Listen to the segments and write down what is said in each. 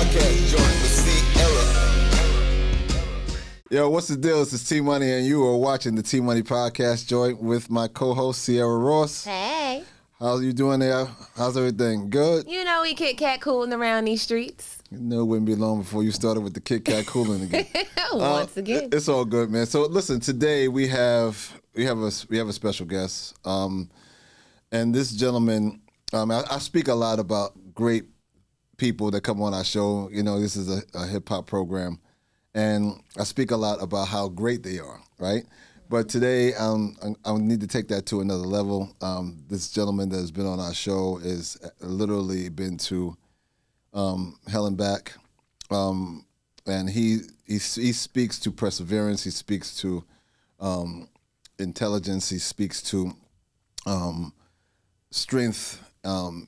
podcast joint with Ciara. Yo, what's the deal? This is T-Money, and you are watching the T-Money podcast joint with my co-host, Ciara Ross. Hey. How's you doing there? How's everything? Good? You know we Kit Kat cooling around these streets. You know it wouldn't be long before you started with the Kit Kat cooling again. Once again. It's all good, man. So listen, today we have a special guest. And this gentleman, I speak a lot about great people that come on our show. You know, this is a hip-hop program. And I speak a lot about how great they are, right? But today, I need to take that to another level. This gentleman that has been on our show is literally been to hell and back, and he speaks to perseverance. He speaks to intelligence. He speaks to strength, and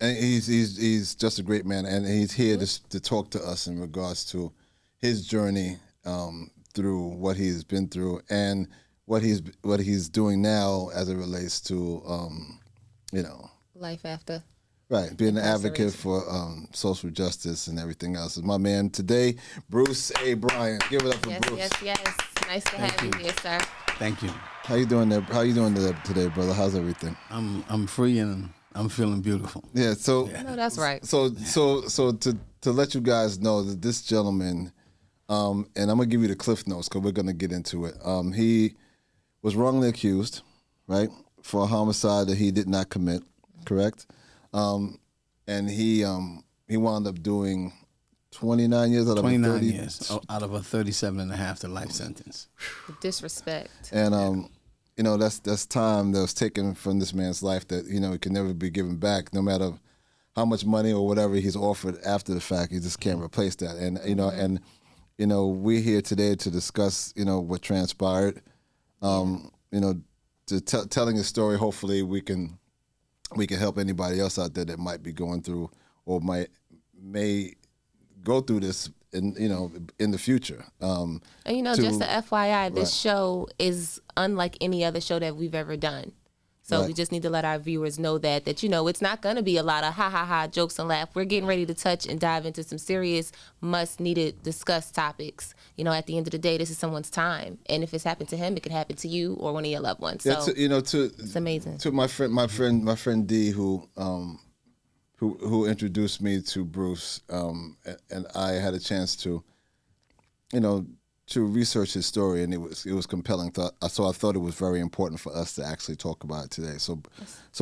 he's just a great man. And he's here to talk to us in regards to his journey through what he's been through and what he's doing now as it relates to Life after. Right, being an advocate for social justice and everything else. Is my man today, Bruce A. Bryan. Give it up for Bruce. Yes. Nice to have you here, sir. Thank you. How you doing there? How you doing today, brother? How's everything? I'm free and I'm feeling beautiful. Yeah. So. No, that's right. So to let you guys know that this gentleman, and I'm gonna give you the cliff notes because we're gonna get into it. He was wrongly accused, right, for a homicide that he did not commit. Correct. And he wound up doing 29 years out of 29 a 30 years out of a 37 and a half to life sentence. Disrespect. And that's time that was taken from this man's life that it can never be given back, no matter how much money or whatever he's offered after the fact. He just can't replace that. And we're here today to discuss what transpired. Telling his story. Hopefully we can help anybody else out there that might be going through or may go through this in the future. And just a FYI, this show is unlike any other show that we've ever done. So we just need to let our viewers know that it's not going to be a lot of ha jokes and laugh. We're getting ready to touch and dive into some serious, must-needed, discuss topics. At the end of the day, this is someone's time, and if it's happened to him, it could happen to you or one of your loved ones. So it's amazing. To my friend D, who introduced me to Bruce, and I had a chance to research his story, and it was compelling. So I thought it was very important for us to actually talk about it today. So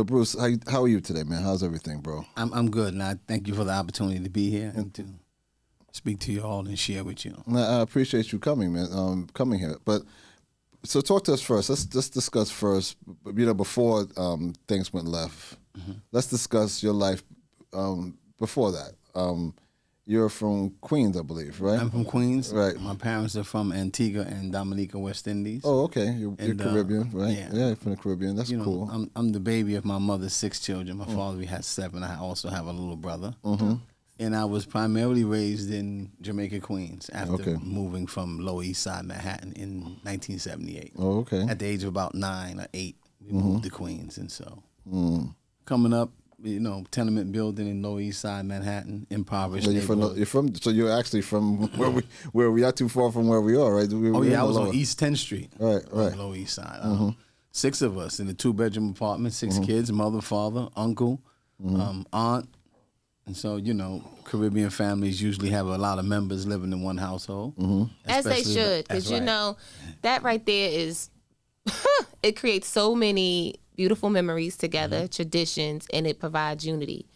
Bruce, how are you today, man? How's everything, bro? I'm good, and I thank you for the opportunity to be here and to speak to you all and share with you. I appreciate you coming, man. Coming here, but so talk to us first. Let's discuss first. Before things went left, let's discuss your life before that. You're from Queens, I believe, right? I'm from Queens. Right. My parents are from Antigua and Dominica, West Indies. Oh, okay. You're Caribbean, right? Yeah. Yeah, from the Caribbean. That's cool. I'm the baby of my mother's 6 children. My father had 7. I also have a little brother. Mm-hmm. And I was primarily raised in Jamaica, Queens, after moving from Lower East Side Manhattan in 1978. Oh, okay. At the age of about 9 or 8, we moved to Queens. And so coming up, tenement building in Lower East Side Manhattan, impoverished. So you're actually from where we are, too far from where we are, right? I was on East 10th Street. Right. Lower East Side. 6 of us in a 2-bedroom apartment, 6 kids, mother, father, uncle, aunt. And so, Caribbean families usually have a lot of members living in one household. As they should, because that right there is, it creates so many beautiful memories together, traditions, and it provides unity.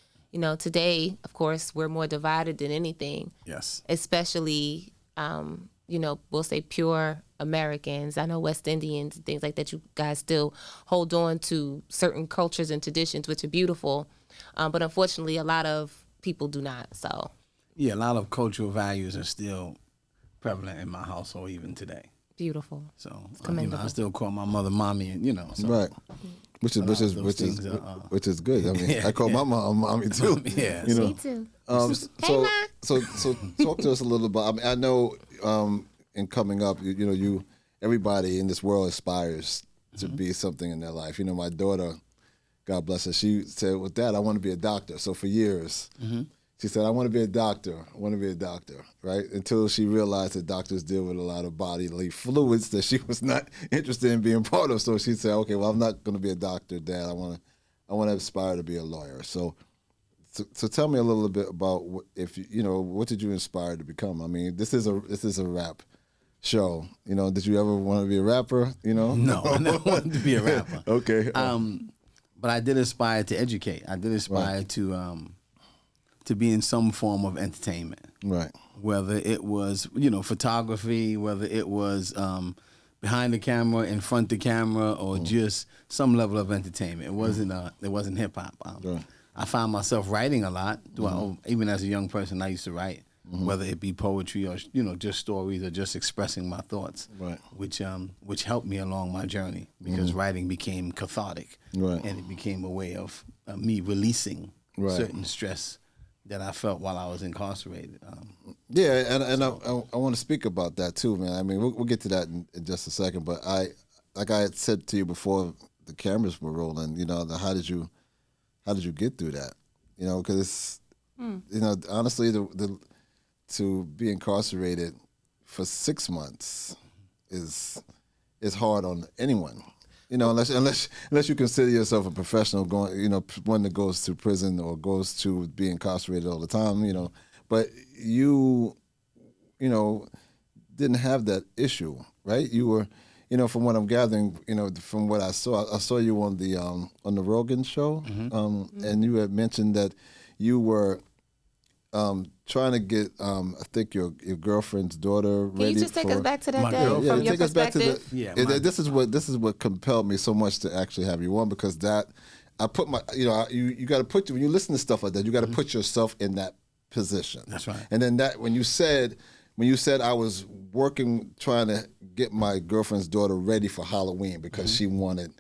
Today, of course, we're more divided than anything. Yes. Especially, we'll say pure Americans. I know West Indians and things like that. You guys still hold on to certain cultures and traditions, which are beautiful. But unfortunately, a lot of people do not. So. Yeah, a lot of cultural values are still prevalent in my household even today. Beautiful. So I still call my mother mommy, So. Right. Which is good. I mean, I call my mom mommy too. Yeah. Me too. So talk to us a little about. I know in coming up, everybody in this world aspires to be something in their life. My daughter, God bless her, she said, "With that, I want to be a doctor." So for years, She said, I want to be a doctor. I want to be a doctor, right? Until she realized that doctors deal with a lot of bodily fluids that she was not interested in being part of. So she said, okay, well, I'm not going to be a doctor, Dad. I want to aspire to be a lawyer. So tell me a little bit about what did you inspire to become? I mean, this is a rap show. Did you ever want to be a rapper? No, I never wanted to be a rapper. Okay. But I did aspire to educate. I did aspire to be in some form of entertainment. Right. Whether it was, photography, whether it was behind the camera, in front of the camera, or just some level of entertainment. It wasn't hip hop. Right. I found myself writing a lot. Even as a young person, I used to write, whether it be poetry or just stories or just expressing my thoughts, right. which helped me along my journey because writing became cathartic, right. and it became a way of me releasing right. certain stress that I felt while I was incarcerated. And I want to speak about that too, man. I mean, we'll get to that in just a second. But like I had said to you before the cameras were rolling, how did you get through that? Because honestly, to be incarcerated for 6 months is hard on anyone. Unless you consider yourself a professional one that goes to prison or goes to be incarcerated all the time, but you didn't have that issue, right? You were, from what I'm gathering, from what I saw you on the Rogan show, and you had mentioned that you were trying to get, I think your girlfriend's daughter ready. Can you just take us back to that My day girl. from your perspective? This is what compelled me so much to actually have you on, because that I put my you got to put, when you listen to stuff like that, you got to put yourself in that position. That's right. And then when you said I was working trying to get my girlfriend's daughter ready for Halloween because she wanted.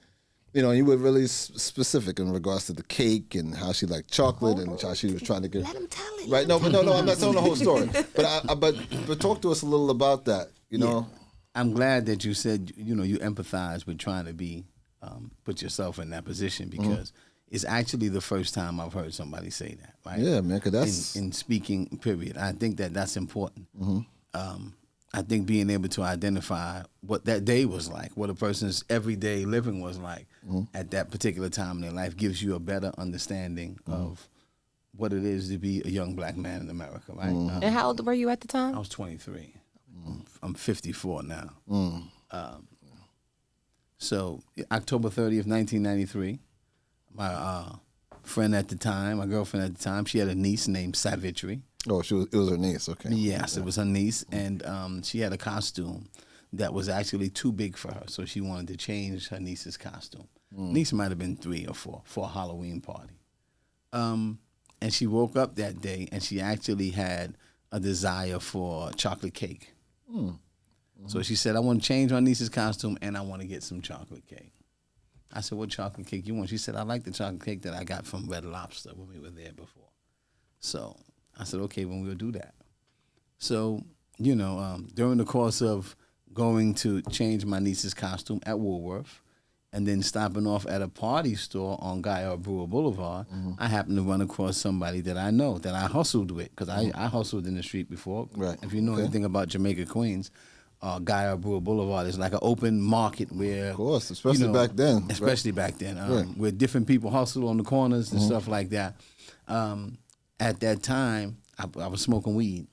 You were really specific in regards to the cake and how she liked chocolate and how she was trying to get. Let him tell it. Right? No, I'm not telling the whole story. But talk to us a little about that. I'm glad that you said you empathize with trying to put yourself in that position, because it's actually the first time I've heard somebody say that. Right? Yeah, man. Because that's in speaking. Period. I think that's important. I think being able to identify what that day was like, what a person's everyday living was like at that particular time in their life, gives you a better understanding of what it is to be a young black man in America, right? And how old were you at the time? I was 23. I'm 54 now. So October 30th, 1993, my friend at the time, my girlfriend at the time, she had a niece named Savitri. Oh, it was her niece, okay. Yes, it was her niece, and she had a costume that was actually too big for her, so she wanted to change her niece's costume. Niece might have been 3 or 4 for a Halloween party. And she woke up that day, and she actually had a desire for chocolate cake. So she said, I want to change my niece's costume, and I want to get some chocolate cake. I said, what chocolate cake you want? She said, I like the chocolate cake that I got from Red Lobster when we were there before. So I said, okay, well, we'll do that. So, during the course of going to change my niece's costume at Woolworth and then stopping off at a party store on Guy Brewer Boulevard, I happened to run across somebody that I know, that I hustled with, because I hustled in the street before. Right. If you know anything about Jamaica, Queens, Guy Brewer Boulevard is like an open market where... Of course, especially back then. Especially back then, where different people hustle on the corners and stuff like that. At that time, I was smoking weed.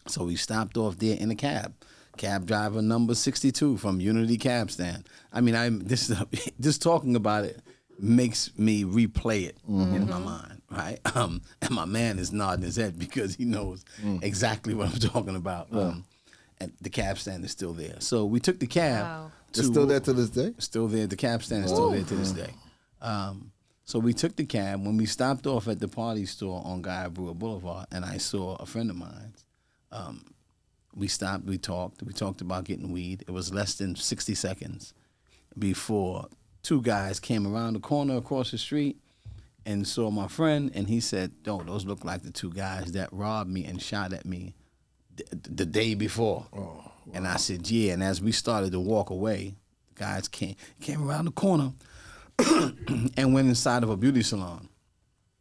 So we stopped off there in a cab. Cab driver number 62 from Unity Cab Stand. I mean, just talking about it makes me replay it in my mind, right? And my man is nodding his head because he knows exactly what I'm talking about. And the cab stand is still there. So we took the cab. Wow. It's still there to this day? Still there. The cab stand is still there to this day. So we took the cab. When we stopped off at the party store on Guy Brewer Boulevard, and I saw a friend of mine, we stopped, we talked about getting weed. It was less than 60 seconds before 2 guys came around the corner across the street and saw my friend, and he said, those look like the 2 guys that robbed me and shot at me the day before. Oh, wow. And I said, yeah. And as we started to walk away, the guys came around the corner and went inside of a beauty salon.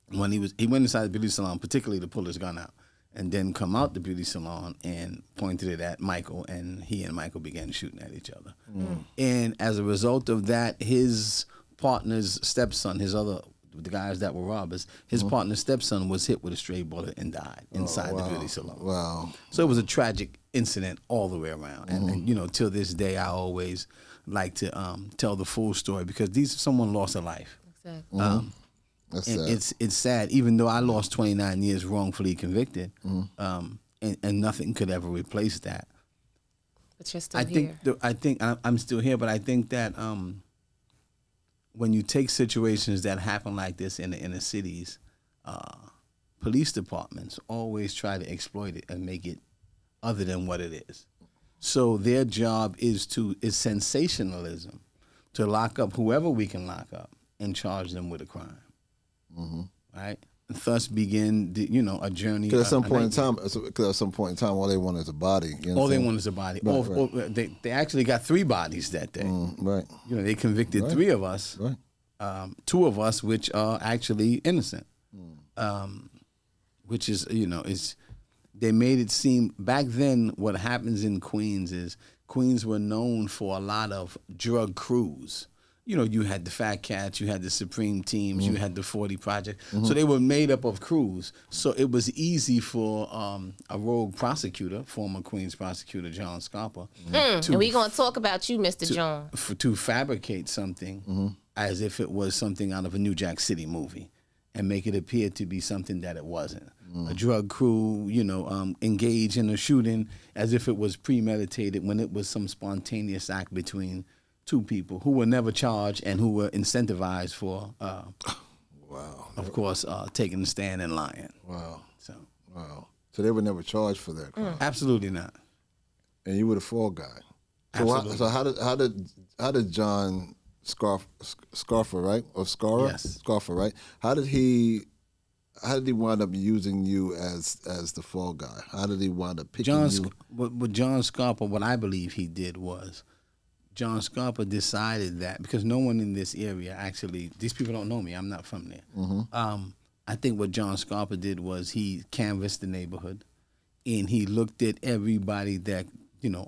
when he went inside the beauty salon, particularly to pull his gun out, and then come out the beauty salon and pointed it at Michael, and he and Michael began shooting at each other. And as a result of that, his partner's stepson, the guys that were robbers, his partner's stepson was hit with a stray bullet and died inside the beauty salon. Wow. So it was a tragic incident all the way around. And you know, till this day, I always like to tell the full story because someone lost a life. Exactly. That's And sad. it's sad, even though I lost 29 years wrongfully convicted, and nothing could ever replace that. But you're still here. I think I'm still here, but I think that when you take situations that happen like this in the inner cities, police departments always try to exploit it and make it other than what it is. So their job is sensationalism, to lock up whoever we can lock up and charge them with a crime. Right? And thus begin, a journey. Because at some point in time, all they want is a body. You know all they want is a body. Right. They actually got 3 bodies that day. Right. You know, they convicted 3 of us. Right. 2 of us, which are actually innocent. Which is, they made it seem back then. What happens in Queens is Queens were known for a lot of drug crews. You know, you had the Fat Cats, you had the Supreme Teams, you had the 40 Project. So they were made up of crews. So it was easy for a rogue prosecutor, former Queens prosecutor John Scarpa, And we gonna talk about you, Mr. John. to fabricate something as if it was something out of a New Jack City movie and make it appear to be something that it wasn't. A drug crew, engage in a shooting as if it was premeditated when it was some spontaneous act between 2 people who were never charged and who were incentivized for, of course, taking a stand and lying. Wow. So they were never charged for that crime. absolutely not. And you were the fall guy. Absolutely. So how did John Scarfer, right? Or Scara? Yes. Scarfer, right? How did he wind up using you as the fall guy? How did he wind up picking you? With John Scarpa, what I believe he did was John Scarpa decided that because no one in this area actually, these people don't know me. I'm not from there. I think what John Scarpa did was he canvassed the neighborhood, and he looked at everybody that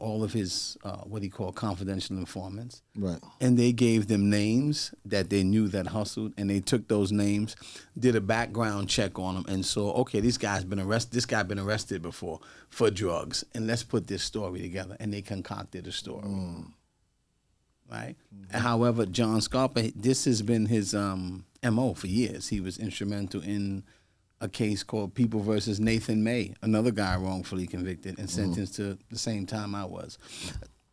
all of his what he called confidential informants, Right. and they gave them names that they knew that hustled, and they took those names, did a background check on them, and saw, okay, this guy's been arrested. This guy been arrested before for drugs, and let's put this story together. And they concocted a story. Right. However, John Scarpa, this has been his MO for years. He was instrumental in a case called People versus Nathan May, another guy wrongfully convicted and sentenced to the same time I was.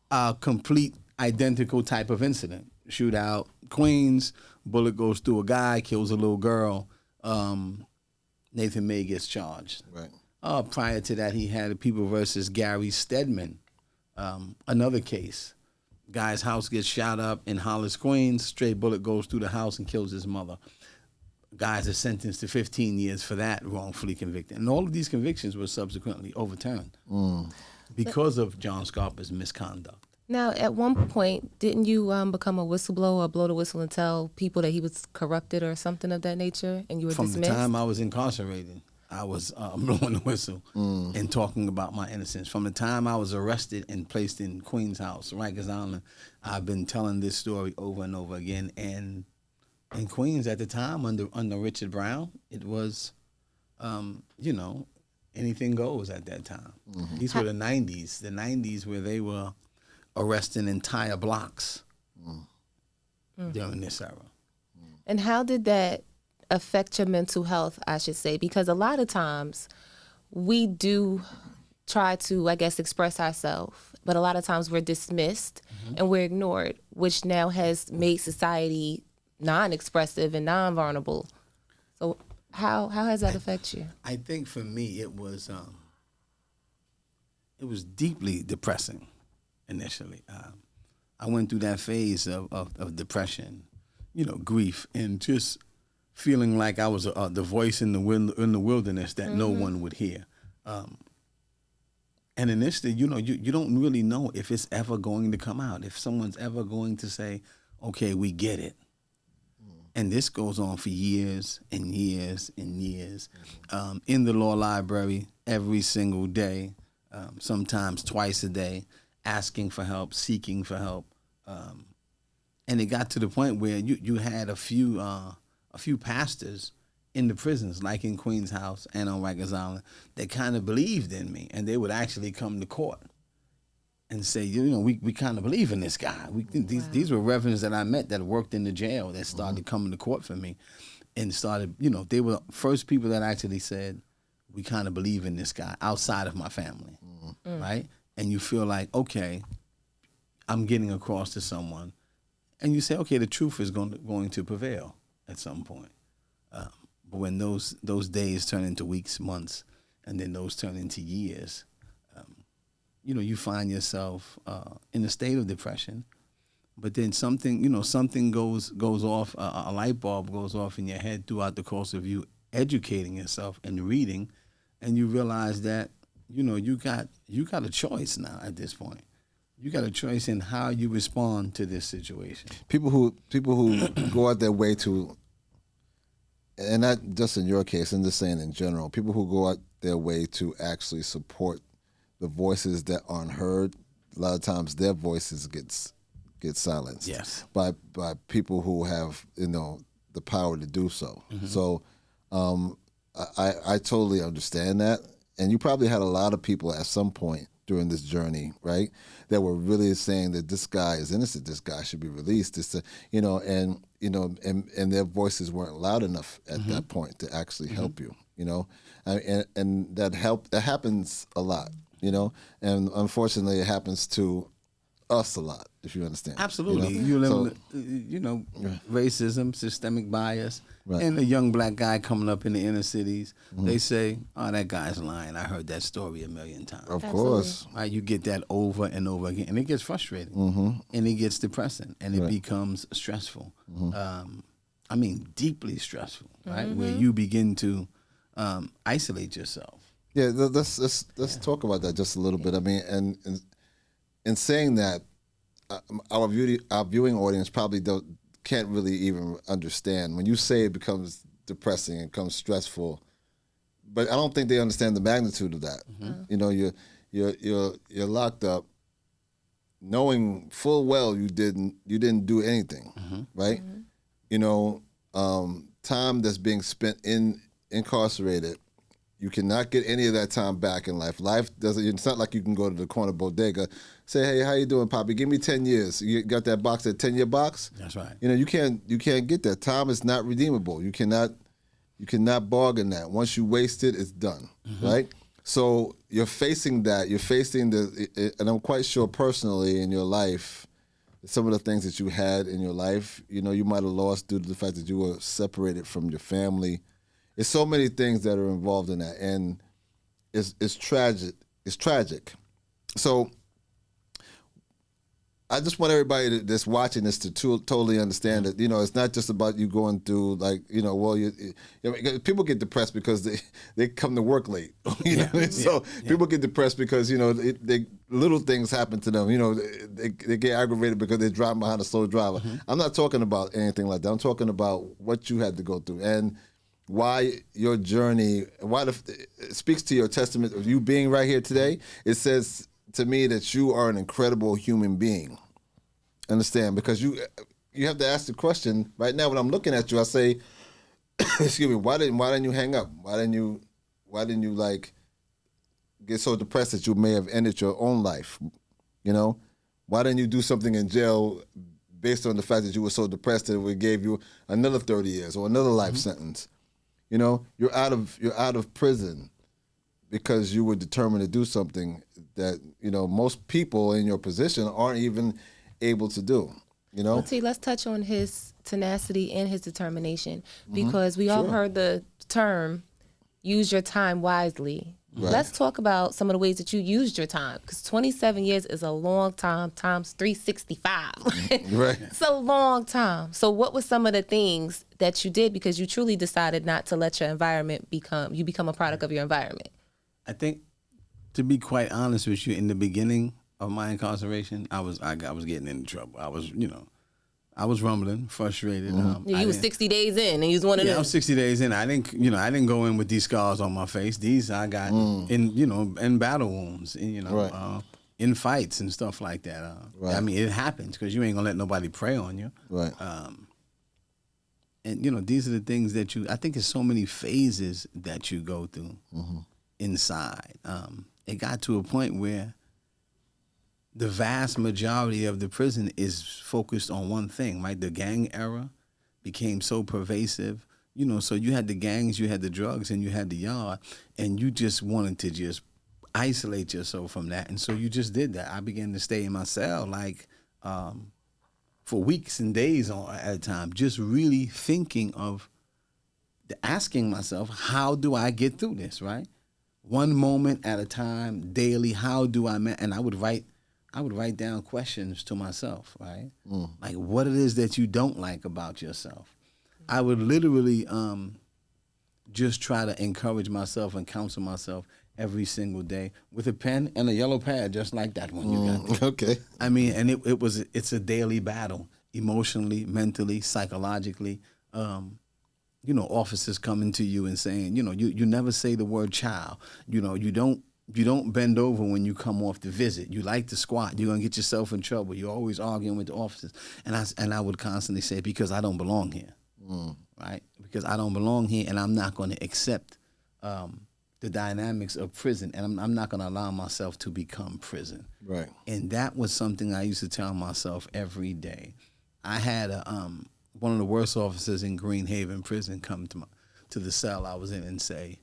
A complete identical type of incident. Shootout, Queens, bullet goes through a guy, kills a little girl. Nathan May gets charged. Right. Prior to that, he had People versus Gary Stedman, another case. Guy's house gets shot up in Hollis, Queens. Stray bullet goes through the house and kills his mother. Guys are sentenced to 15 years for that, wrongfully convicted. And all of these convictions were subsequently overturned because of John Scarpa's misconduct. Now, at one point, didn't you become a whistleblower or blow the whistle and tell people that he was corrupted or something of that nature, and you were From dismissed? the time I was incarcerated, I was blowing the whistle and talking about my innocence. From the time I was arrested and placed in Queens House, Rikers Island, I've been telling this story over and over again. And in Queens at the time, under Richard Brown, it was, anything goes at that time. These were the 90s where they were arresting entire blocks during this era. And how did that affect your mental health, I should say? Because a lot of times we do try to, I guess, express ourselves, but a lot of times we're dismissed and we're ignored, which now has made society non-expressive and non-vulnerable. So how has that affected you? I think for me it was deeply depressing initially. I went through that phase of depression, grief, and just feeling like I was the voice in the wilderness that no one would hear. And initially, you don't really know if it's ever going to come out, if someone's ever going to say, okay, we get it. And this goes on for years and years and years. In the law library every single day, sometimes twice a day, asking for help, seeking for help. And it got to the point where you had a few pastors in the prisons, like in Queens House and on Rikers Island, that kind of believed in me, and they would actually come to court and say, we kind of believe in this guy. These were reverends that I met that worked in the jail that started coming to court for me, and started, they were the first people that actually said, we kind of believe in this guy outside of my family, right? And you feel like, okay, I'm getting across to someone, and you say, okay, the truth is going to prevail at some point. But when those days turn into weeks, months, and then those turn into years, you find yourself in a state of depression. But then something goes off, a light bulb goes off in your head throughout the course of you educating yourself and reading, and you realize that you got a choice now at this point. You got a choice in how you respond to this situation. People who go out their way to, and not just in your case, I'm just saying in general, people who go out their way to actually support the voices that aren't heard, a lot of times their voices get silenced. Yes. By people who have the power to do so. Mm-hmm. So I totally understand that, and you probably had a lot of people at some point during this journey, right, that were really saying that this guy is innocent, this guy should be released, and their voices weren't loud enough at that point to actually help you, and that happens a lot, and unfortunately it happens to us a lot, if you understand. Absolutely. You live racism, systemic bias, Right. and a young black guy coming up in the inner cities, they say, oh, that guy's lying. I heard that story a million times. Of course. Right? You get that over and over again, and it gets frustrating, and it gets depressing, and it becomes stressful. Deeply stressful, right? Where you begin to isolate yourself. Yeah, let's talk about that just a little bit. I mean, and in saying that, our viewing audience probably can't really even understand when you say it becomes depressing and becomes stressful, but I don't think they understand the magnitude of that. You're locked up, knowing full well you didn't do anything, right? Time that's being spent incarcerated. You cannot get any of that time back in life. Life doesn't. It's not like you can go to the corner bodega, say, "Hey, how you doing, Poppy? Give me 10 years." You got that box, that 10-year box. That's right. You can't get that. Time is not redeemable. You cannot bargain that. Once you waste it, it's done. Right. So you're facing that. You're facing and I'm quite sure personally in your life, some of the things that you had in your life, you might have lost due to the fact that you were separated from your family. It's so many things that are involved in that, and it's tragic. It's tragic. So I just want everybody that's watching this to totally understand that it's not just about you going through people get depressed because they come to work late. People get depressed because they little things happen to them. They get aggravated because they're driving behind a slow driver. I'm not talking about anything like that. I'm talking about what you had to go through and why your journey, it speaks to your testament of you being right here today. It says to me that you are an incredible human being. Understand? Because you have to ask the question right now. When I'm looking at you, I say, "Excuse me. Why didn't you hang up? Why didn't you get so depressed that you may have ended your own life? Why didn't you do something in jail based on the fact that you were so depressed that it gave you another 30 years or another life sentence? You're out of prison because you were determined to do something that most people in your position aren't even able to do. Well, T, let's touch on his tenacity and his determination, because we all heard the term "use your time wisely." Right. Let's talk about some of the ways that you used your time, because 27 years is a long time times 365. Right. It's a long time. So what were some of the things that you did, because you truly decided not to let your environment become a product of your environment? I think, to be quite honest with you, in the beginning of my incarceration, I was getting into trouble. I was, I was rumbling, frustrated. You was 60 days in, and you was one of them. I was 60 days in. I didn't go in with these scars on my face. These I got in battle wounds, and, in fights and stuff like that. I mean, it happens because you ain't gonna let nobody prey on you. Right. And these are the things that I think there's so many phases that you go through inside. It got to a point where the vast majority of the prison is focused on one thing, right? The gang era became so pervasive, so you had the gangs, you had the drugs, and you had the yard, and you just wanted to just isolate yourself from that. And so you just did that. I began to stay in my cell for weeks and days at a time, just really thinking of asking myself, how do I get through this, right? One moment at a time, daily, how do I and I would write down questions to myself, right? Like what it is that you don't like about yourself. I would literally just try to encourage myself and counsel myself every single day with a pen and a yellow pad, just like that one you got. Okay. I mean, and it's a daily battle, emotionally, mentally, psychologically. Officers coming to you and saying, you never say the word child. You don't bend over when you come off the visit. You like to squat. You're gonna get yourself in trouble. You're always arguing with the officers. And I would constantly say, because I don't belong here, right? Because I don't belong here, and I'm not going to accept the dynamics of prison, and I'm not going to allow myself to become prison. Right. And that was something I used to tell myself every day. I had one of the worst officers in Green Haven prison come to the cell I was in and say,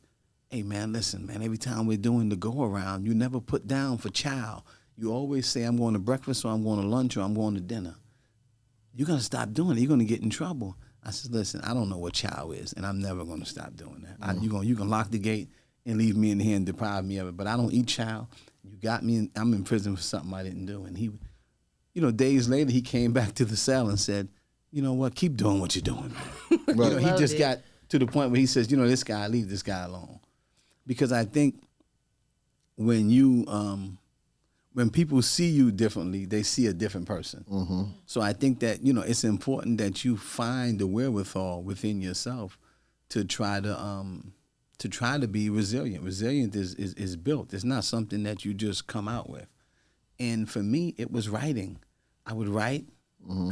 hey, man, listen, man, every time we're doing the go-around, you never put down for child. You always say, I'm going to breakfast, or I'm going to lunch, or I'm going to dinner. You're going to stop doing it. You're going to get in trouble. I said, listen, I don't know what child is, and I'm never going to stop doing that. You can lock the gate and leave me in here and deprive me of it, but I don't eat child. You got me, I'm in prison for something I didn't do. And he, days later, he came back to the cell and said, you know what, keep doing what you're doing, man. Right. He just got to the point where he says, this guy, leave this guy alone. Because I think when people see you differently, they see a different person. So I think that, it's important that you find the wherewithal within yourself to try to be resilient. Resilient is built. It's not something that you just come out with. And for me, it was writing. I would write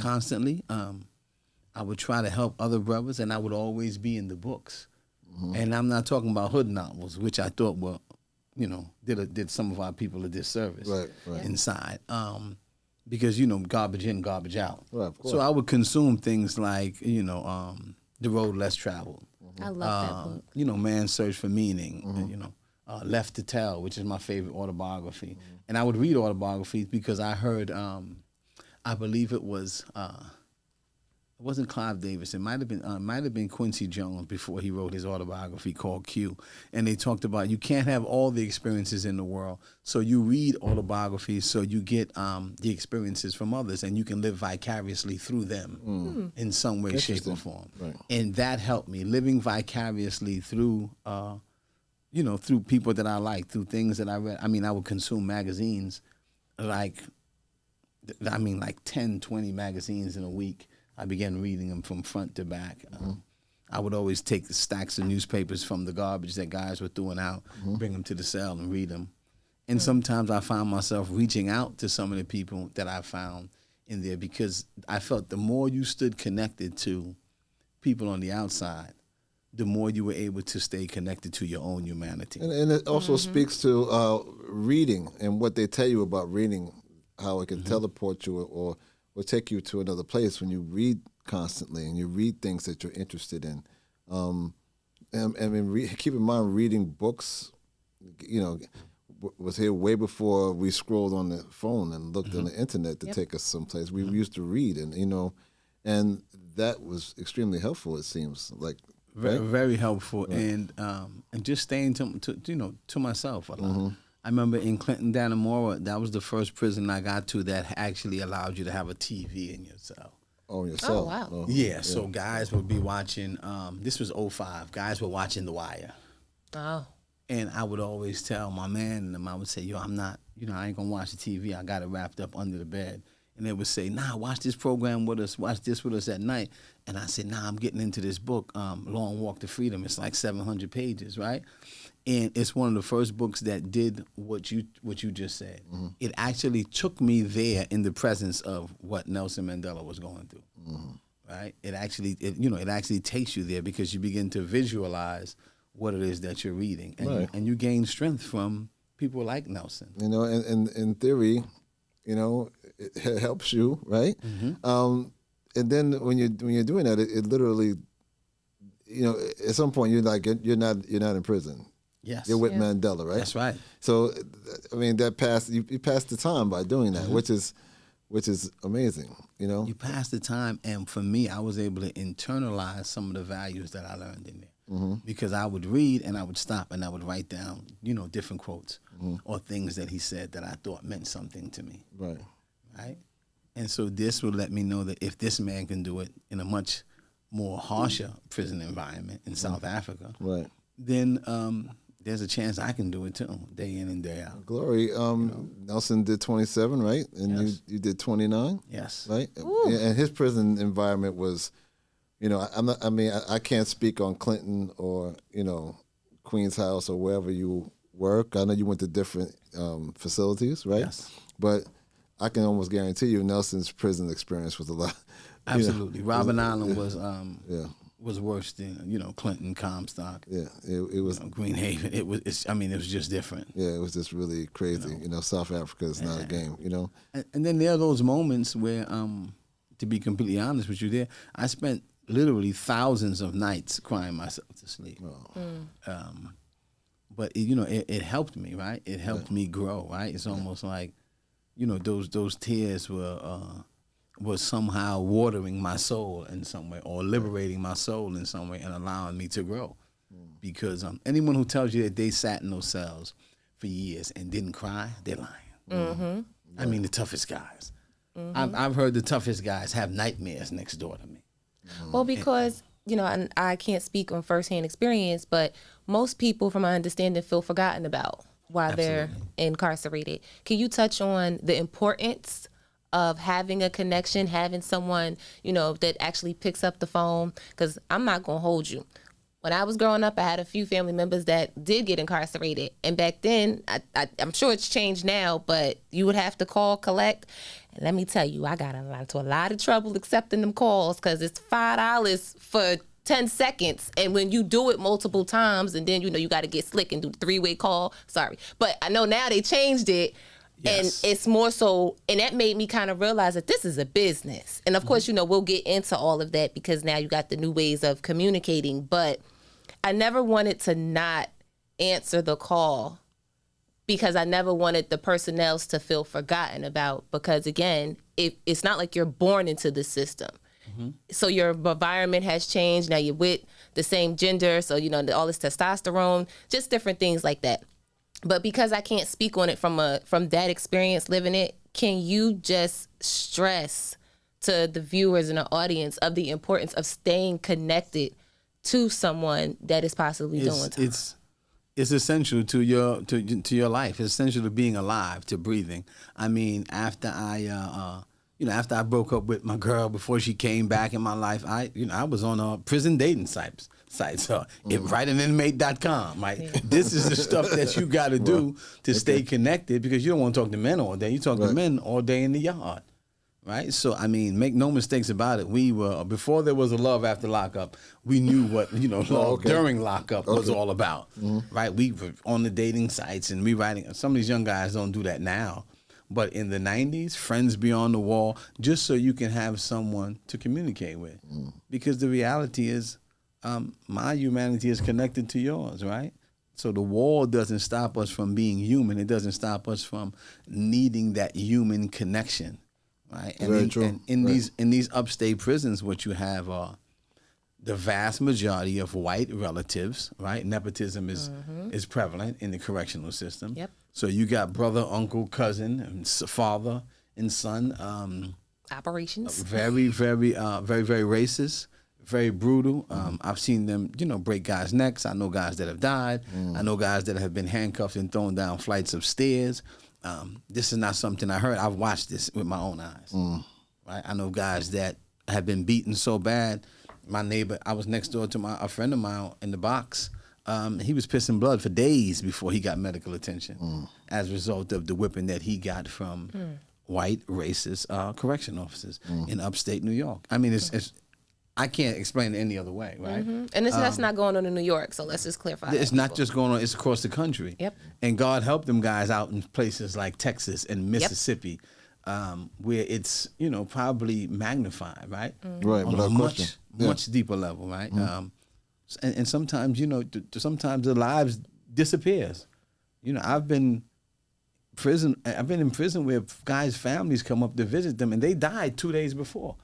constantly. I would try to help other brothers, and I would always be in the books. And I'm not talking about hood novels, which I thought were, did some of our people a disservice inside. Because, garbage in, garbage out. Right, of course. So I would consume things like, The Road Less Traveled. I love that book. Man's Search for Meaning, Left to Tell, which is my favorite autobiography. And I would read autobiographies because I heard, I believe it wasn't Clive Davis. It might have been Quincy Jones before he wrote his autobiography called Q. And they talked about you can't have all the experiences in the world. So you read autobiographies so you get the experiences from others, and you can live vicariously through them in some way, shape, or form. Right. And that helped me, living vicariously through through people that I like, through things that I read. I mean, I would consume magazines like 10, 20 magazines in a week. I began reading them from front to back. I would always take the stacks of newspapers from the garbage that guys were throwing out, bring them to the cell and read them. And sometimes I found myself reaching out to some of the people that I found in there because I felt the more you stood connected to people on the outside, the more you were able to stay connected to your own humanity. And it also speaks to reading and what they tell you about reading, how it can teleport you or take you to another place when you read constantly and you read things that you're interested in. Keep in mind, reading books, was here way before we scrolled on the phone and looked on the internet to take us someplace. We used to read, and that was extremely helpful. It seems like very, very helpful, and just staying to myself a lot. I remember in Clinton, Dannemora, that was the first prison I got to that actually allowed you to have a TV in your cell. Oh, in your cell? Oh, wow. Yeah, so guys would be watching, this was 2005, guys were watching The Wire. Oh. And I would always tell my man and them, I would say, I'm not, I ain't gonna watch the TV. I got it wrapped up under the bed. and they would say, nah, watch this program with us, watch this with us at night. And I said, nah, I'm getting into this book, Long Walk to Freedom. It's like 700 pages, right? And it's one of the first books that did what you just said. Mm-hmm. It actually took me there in the presence of what Nelson Mandela was going through, right? It actually takes you there because you begin to visualize what it is that you're reading, and you gain strength from people like Nelson. You know, and in theory, you know, it helps you, right? Mm-hmm. And then when you're doing that, it literally, you know, at some point you're not in prison. Yes, you're with Mandela, right? That's right. So, I mean, you passed the time by doing that, which is amazing. You know, you pass the time, and for me, I was able to internalize some of the values that I learned in there, because I would read and I would stop and I would write down, you know, different quotes or things that he said that I thought meant something to me. Right. And so this would let me know that if this man can do it in a much more harsher prison environment in South Africa, then there's a chance I can do it too, day in and day out. Glory. Nelson did 27, right? And you did 29? Yes. Right? Ooh. And his prison environment was, you know, I can't speak on Clinton or, you know, Queen's House or wherever you work. I know you went to different facilities, right? Yes. But I can almost guarantee you Nelson's prison experience was a lot. Absolutely. Robben Island was worse than, you know, Clinton, Comstock. Yeah, it was, you know, Greenhaven. It was just different. Yeah, it was just really crazy. You know, South Africa is not a game. You know, and then there are those moments where, to be completely honest with you, I spent literally thousands of nights crying myself to sleep. But it helped me, right? It helped me grow, right? It's almost like, you know, those tears was somehow watering my soul in some way, or liberating my soul in some way, and allowing me to grow. Because anyone who tells you that they sat in those cells for years and didn't cry, they're lying. I mean, the toughest guys. I've heard the toughest guys have nightmares next door to me. Well, because, you know, and I can't speak on firsthand experience, but most people, from my understanding, feel forgotten about while they're incarcerated. Can you touch on the importance of having a connection, having someone, you know, that actually picks up the phone? Because I'm not going to hold you. When I was growing up, I had a few family members that did get incarcerated. And back then, I'm sure it's changed now, but you would have to call, collect. And let me tell you, I got into a lot of trouble accepting them calls because it's $5 for 10 seconds. And when you do it multiple times, and then, you know, you got to get slick and do the 3-way call. Sorry. But I know now they changed it. Yes. And it's more so, and that made me kind of realize that this is a business. And of course, you know, we'll get into all of that because now you got the new ways of communicating. But I never wanted to not answer the call because I never wanted the personnel to feel forgotten about. Because again, it's not like you're born into the system. So your environment has changed. Now you're with the same gender. So, you know, all this testosterone, just different things like that. But because I can't speak on it from that experience living it, can you just stress to the viewers and the audience of the importance of staying connected to someone that is possibly doing time? It's essential to your life. It's essential to being alive, to breathing. I mean, after I broke up with my girl, before she came back in my life, I was on prison dating sites. Writeinmate.com. Right? Yeah. This is the stuff that you got to do to stay connected, because you don't want to talk to men all day. You talk to men all day in the yard, right? So, I mean, make no mistakes about it. We were, before there was a love after lockup, we knew what, you know, love during lockup was all about, right? We were on the dating sites and rewriting. Some of these young guys don't do that now. But in the 90s, friends beyond the wall, just so you can have someone to communicate with. Because the reality is, my humanity is connected to yours, right? So the wall doesn't stop us from being human. It doesn't stop us from needing that human connection, right? And in these upstate prisons, what you have are the vast majority of white relatives, right? Nepotism is prevalent in the correctional system. Yep. So you got brother, uncle, cousin, and father and son. Operations. Very, very, very, very racist. very brutal. I've seen them, break guys' necks. I know guys that have died. I know guys that have been handcuffed and thrown down flights of stairs. This is not something I heard. I've watched this with my own eyes. Right? I know guys that have been beaten so bad. My neighbor, I was next door to a friend of mine in the box. He was pissing blood for days before he got medical attention as a result of the whipping that he got from white racist correction officers in upstate New York. I mean, it's I can't explain it any other way, right? And that's not going on in New York, so let's just clarify. It's not just going on; it's across the country. Yep. And God help them guys out in places like Texas and Mississippi, where it's probably magnified, right? Right, on without a question. much deeper level, right? And sometimes sometimes the lives disappears. I've been in prison where guys' families come up to visit them and they died 2 days before.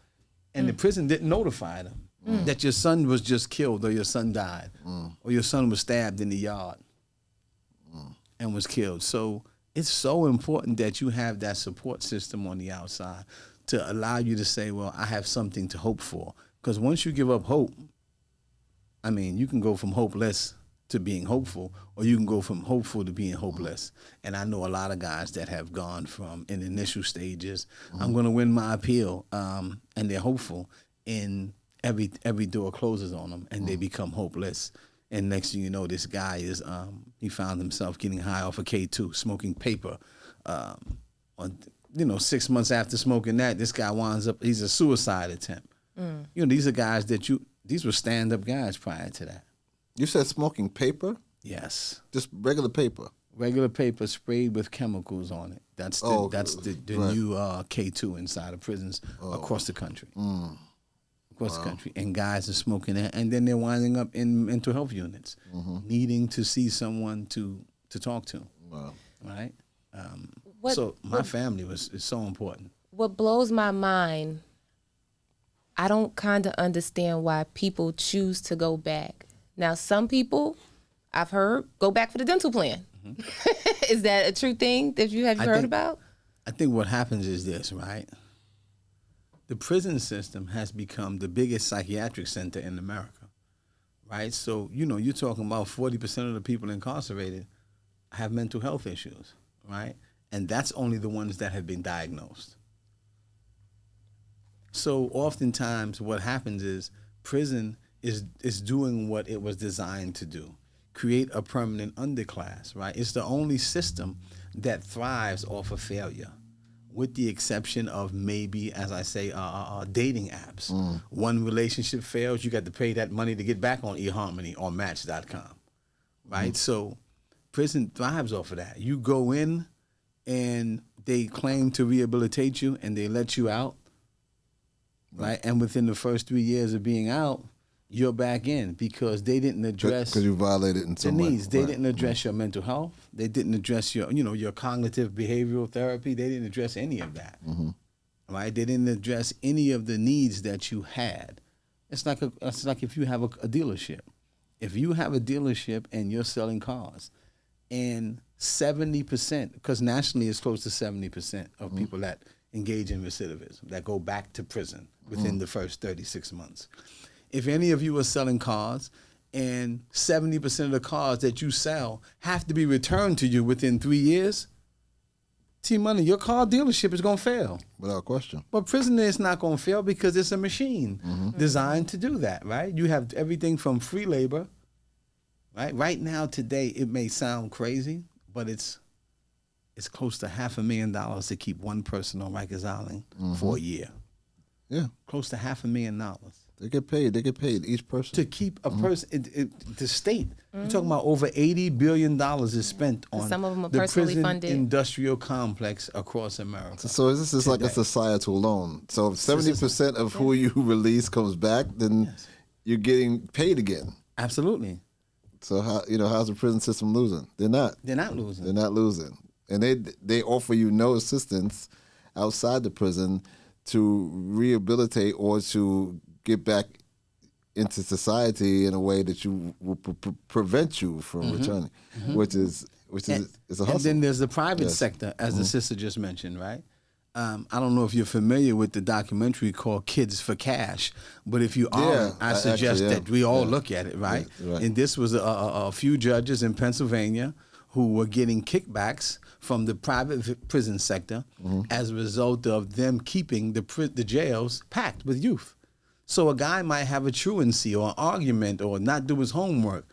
And the prison didn't notify them that your son was just killed or your son died or your son was stabbed in the yard and was killed. So it's so important that you have that support system on the outside to allow you to say, well, I have something to hope for. Because once you give up hope, I mean, you can go from hopeless to being hopeful, or you can go from hopeful to being hopeless. And I know a lot of guys that have gone from in initial stages, I'm going to win my appeal, and they're hopeful, and every door closes on them, and they become hopeless. And next thing you know, this guy is he found himself getting high off of K2, smoking paper. 6 months after smoking that, this guy winds up, he's a suicide attempt. These are guys these were stand-up guys prior to that. You said smoking paper? Yes. Just regular paper? Regular paper sprayed with chemicals on it. That's the right. new K2 inside of prisons across the country. Across the country. And guys are smoking that. And then they're winding up in mental health units, needing to see someone to talk to. Wow. Right? So my family is so important. What blows my mind, I don't kind of understand why people choose to go back. Now, some people, I've heard, go back for the dental plan. Is that a true thing that you have heard about? I think what happens is this, right? The prison system has become the biggest psychiatric center in America, right? So, you're talking about 40% of the people incarcerated have mental health issues, right? And that's only the ones that have been diagnosed. So oftentimes what happens is prison is doing what it was designed to do, create a permanent underclass, right? It's the only system that thrives off of failure, with the exception of maybe, as I say, dating apps. One relationship fails, you got to pay that money to get back on eHarmony or Match.com, right? So prison thrives off of that. You go in and they claim to rehabilitate you and they let you out, right? And within the first 3 years of being out, you're back in because they didn't address because you violated in some way. They didn't address your mental health. They didn't address your cognitive behavioral therapy. They didn't address any of that, right? They didn't address any of the needs that you had. It's like if you have a dealership. If you have a dealership and you're selling cars, and 70%, because nationally it's close to 70% of people that engage in recidivism that go back to prison within the first 36 months. If any of you are selling cars and 70% of the cars that you sell have to be returned to you within 3 years, T-Money, your car dealership is going to fail. Without question. But prison is not going to fail because it's a machine designed to do that, right? You have everything from free labor, right? Right now, today, it may sound crazy, but it's close to $500,000 to keep one person on Rikers Island for a year. Yeah. Close to $500,000. They get paid, each person. To keep a person, the state, you're talking about over $80 billion is spent on some of them are the personally prison funded. Industrial complex across America. So this is like a societal loan. So if 70% of who you release comes back, then you're getting paid again. Absolutely. So how's the prison system losing? They're not. They're not losing. They're not losing. And they offer you no assistance outside the prison to rehabilitate or to get back into society in a way that will prevent you from returning, which is a hustle. And then there's the private sector, as the sister just mentioned, right? I don't know if you're familiar with the documentary called Kids for Cash, but if you aren't, I suggest that we all look at it, right? Right. And this was a few judges in Pennsylvania who were getting kickbacks from the private prison sector as a result of them keeping the jails packed with youth. So a guy might have a truancy or an argument or not do his homework.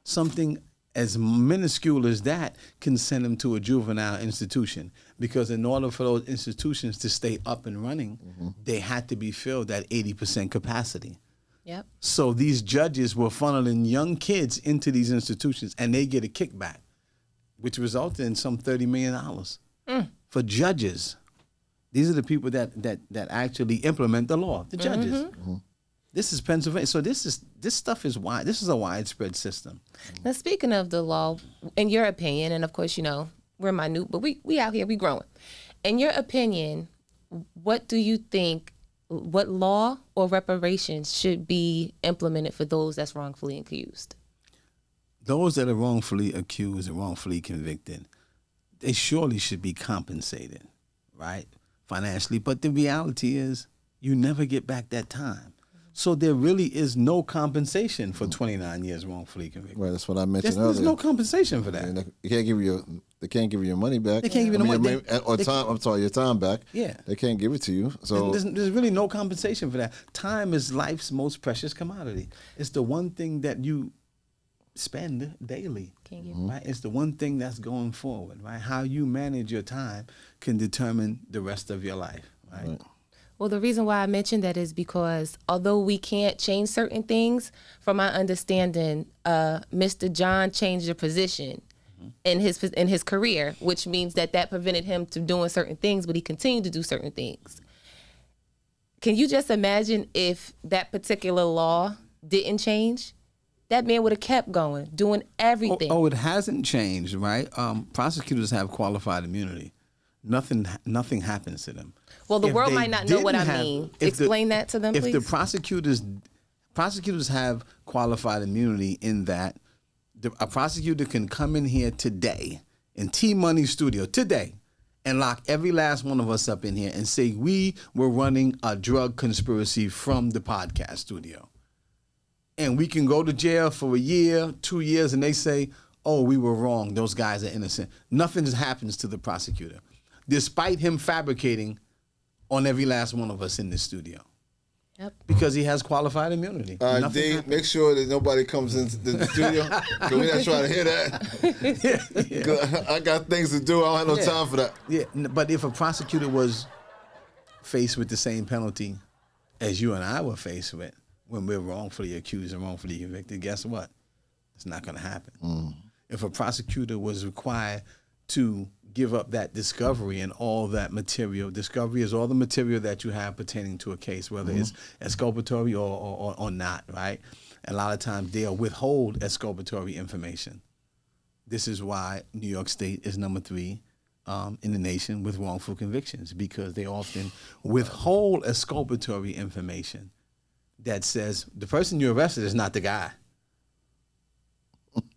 Something as minuscule as that can send him to a juvenile institution, because in order for those institutions to stay up and running, they had to be filled at 80% capacity. Yep. So these judges were funneling young kids into these institutions, and they get a kickback, which resulted in some $30 million for judges. These are the people that actually implement the law, the judges. This is Pennsylvania. So this stuff is wide. This is a widespread system. Now, speaking of the law, in your opinion, and of course, we're minute, but we out here, we growing. In your opinion, what do you think, what law or reparations should be implemented for those that's wrongfully accused? Those that are wrongfully accused and wrongfully convicted, they surely should be compensated, right, financially. But the reality is you never get back that time. So there really is no compensation for 29 years wrongfully convicted. Right, that's what I mentioned earlier. There's no compensation for that. And they can't give you. They can't give you your money back. They can't give you the money. Or time. I'm sorry, your time back. Yeah. They can't give it to you. So there's really no compensation for that. Time is life's most precious commodity. It's the one thing that you spend daily. Can't give right? It's the one thing that's going forward. Right? How you manage your time can determine the rest of your life. Right. Well, the reason why I mentioned that is because although we can't change certain things, from my understanding, Mr. John changed the position in his career, which means that prevented him from doing certain things, but he continued to do certain things. Can you just imagine if that particular law didn't change? That man would have kept going, doing everything. Oh, it hasn't changed, right? Prosecutors have qualified immunity. Nothing happens to them. Well, the world might not know what I mean. Explain that to them, please. If the prosecutors have qualified immunity in that a prosecutor can come in here today in T-Money Studio today and lock every last one of us up in here and say we were running a drug conspiracy from the podcast studio. And we can go to jail for a year, 2 years, and they say, oh, we were wrong. Those guys are innocent. Nothing happens to the prosecutor, despite him fabricating on every last one of us in this studio. Yep. Because he has qualified immunity. D, make sure that nobody comes into the studio. Because we're not trying to hear that. Yeah. I got things to do. I don't have no time for that. Yeah, but if a prosecutor was faced with the same penalty as you and I were faced with when we're wrongfully accused and wrongfully convicted, guess what? It's not going to happen. If a prosecutor was required to give up that discovery and all that material. Discovery is all the material that you have pertaining to a case, whether it's exculpatory or not, right? A lot of times they'll withhold exculpatory information. This is why New York State is number 3 in the nation with wrongful convictions, because they often withhold exculpatory information that says the person you arrested is not the guy.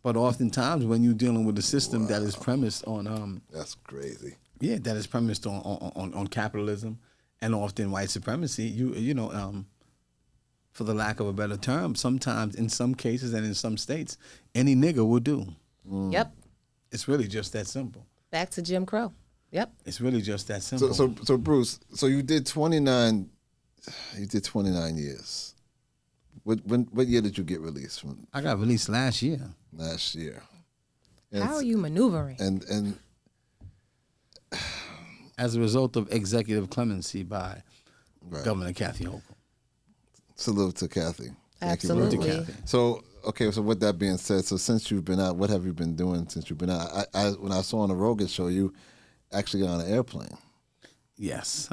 But oftentimes, when you're dealing with a system that is premised on that's crazy. Yeah, that is premised on capitalism and often white supremacy. You know, for the lack of a better term, sometimes in some cases and in some states, any nigger will do. Yep. It's really just that simple. Back to Jim Crow. Yep. It's really just that simple. So Bruce, so you did 29. You did 29 years. What year did you get released from? I got released last year. Last year. And how are you maneuvering? And as a result of executive clemency by Governor Kathy Hochul. Salute to Kathy. Absolutely. Salute to Kathy. So, okay, so with that being said, so since you've been out, what have you been doing since you've been out? I when I saw on the Rogan show, you actually got on an airplane. Yes.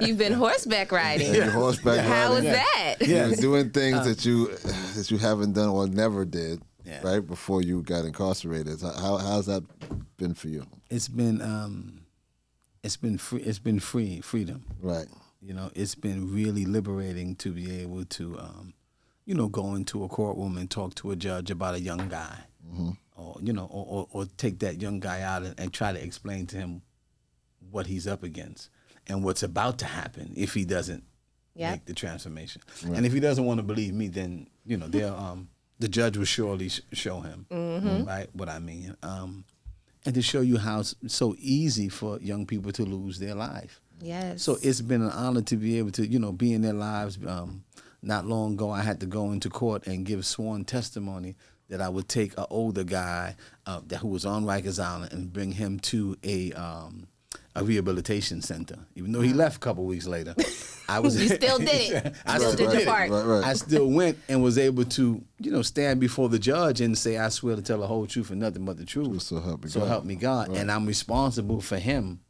You've been horseback riding. Yeah, horseback riding. How was that? You're doing things that you haven't done or never did, right before you got incarcerated. How's that been for you? It's been free. It's been freedom. Right. You know, it's been really liberating to be able to, go into a courtroom and talk to a judge about a young guy, or take that young guy out and try to explain to him what he's up against and what's about to happen if he doesn't Yep. make the transformation. Right. And if he doesn't want to believe me, then the judge will surely show him, right, what I mean. And to show you how it's so easy for young people to lose their life. Yes. So it's been an honor to be able to, be in their lives. Not long ago, I had to go into court and give sworn testimony that I would take an older guy who was on Rikers Island and bring him to a rehabilitation center. Even though he left a couple weeks later, I was. You still did it. I still did your part. Right. I still went and was able to, stand before the judge and say, I swear to tell the whole truth and nothing but the truth. So help me So God. help me God. Right. And I'm responsible for him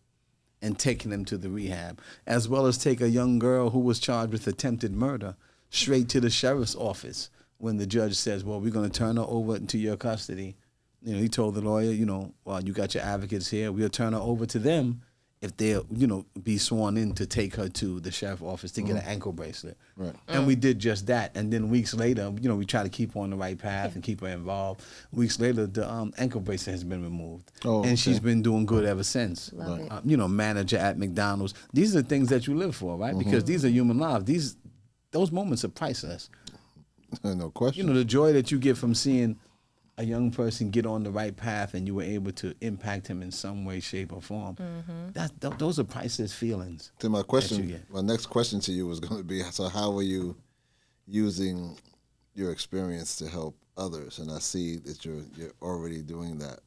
and taking him to the rehab, as well as take a young girl who was charged with attempted murder straight to the sheriff's office when the judge says, well, we're going to turn her over into your custody. He told the lawyer, well, you got your advocates here. We'll turn her over to them if they'll, be sworn in to take her to the sheriff's office to get an ankle bracelet. Right. And we did just that. And then weeks later, we try to keep her on the right path and keep her involved. Weeks later, the ankle bracelet has been removed. Oh, and she's okay. been doing good ever since. Love it. Manager at McDonald's. These are the things that you live for, right? Because these are human lives. Those moments are priceless. No question. The joy that you get from seeing a young person get on the right path and you were able to impact him in some way, shape, or form. Those are priceless feelings. So my get. next question to you was going to be: so how are you using your experience to help others? And I see that you're already doing that.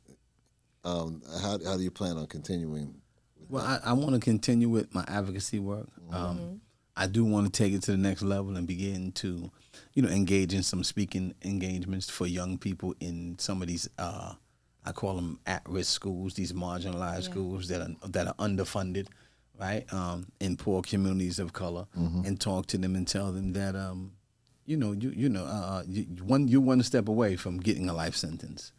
How do you plan on continuing? Well, I want to continue with my advocacy work. I do want to take it to the next level and begin to, engage in some speaking engagements for young people in some of these, I call them at-risk schools, these marginalized schools that are underfunded, right, in poor communities of color, and talk to them and tell them that, you're one step away from getting a life sentence.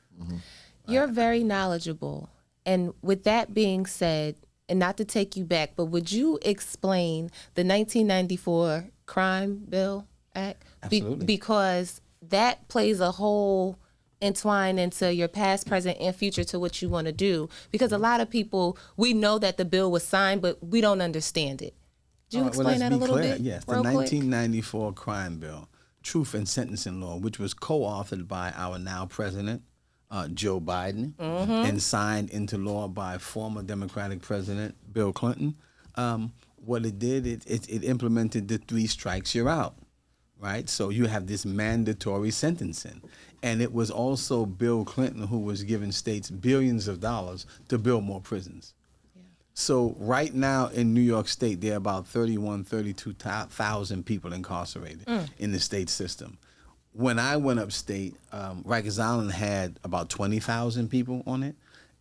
You're very knowledgeable. And with that being said, and not to take you back, but would you explain the 1994 Crime Bill Act? Absolutely. Because that plays a whole entwine into your past, present, and future to what you want to do. Because a lot of people, we know that the bill was signed, but we don't understand it. Could you explain that a little bit? Yes, the real quick? 1994 Crime Bill, Truth and Sentencing Law, which was co-authored by our now president, Joe Biden, and signed into law by former Democratic President Bill Clinton. What it did, it implemented the 3 strikes you're out, right? So you have this mandatory sentencing. And it was also Bill Clinton who was giving states billions of dollars to build more prisons. So right now in New York State, there are about 32,000 people incarcerated in the state system. When I went upstate, Rikers Island had about 20,000 people on it,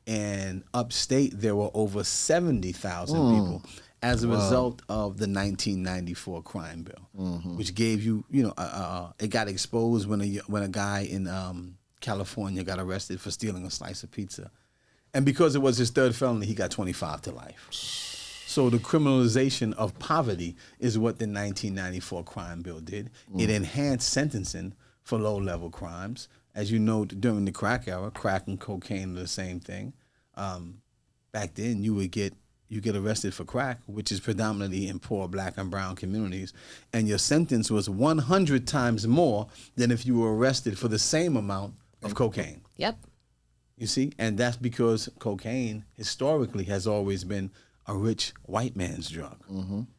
and upstate there were over 70,000 people as a result of the 1994 Crime Bill, which gave you, it got exposed when a guy in California got arrested for stealing a slice of pizza, and because it was his 3rd felony, he got 25 to life. So the criminalization of poverty is what the 1994 Crime Bill did. It enhanced sentencing for low-level crimes. As you know, during the crack era, crack and cocaine are the same thing. Back then, you get arrested for crack, which is predominantly in poor Black and brown communities, and your sentence was 100 times more than if you were arrested for the same amount of cocaine. Yep. You see? And that's because cocaine historically has always been a rich white man's drug.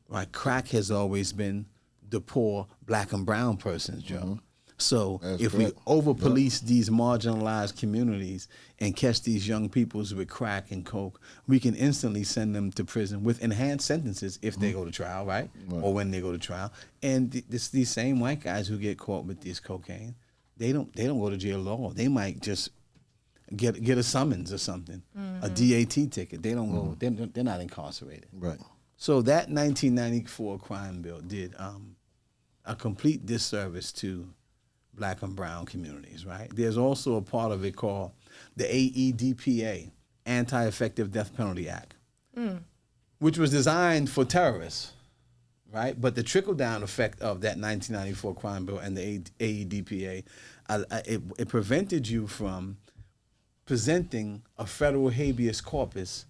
Right? Crack has always been the poor Black and brown person's drug. So if we over-police these marginalized communities and catch these young peoples with crack and coke, we can instantly send them to prison with enhanced sentences if they go to trial, right? Or when they go to trial. And these same white guys who get caught with this cocaine, they don't go to jail at all. They might just get a summons or something, a DAT ticket. They don't go. They're not incarcerated. Right. So that 1994 Crime Bill did a complete disservice to Black and brown communities, right? There's also a part of it called the AEDPA, Anti-Effective Death Penalty Act, which was designed for terrorists, right? But the trickle-down effect of that 1994 Crime Bill and the AEDPA, it prevented you from presenting a federal habeas corpus,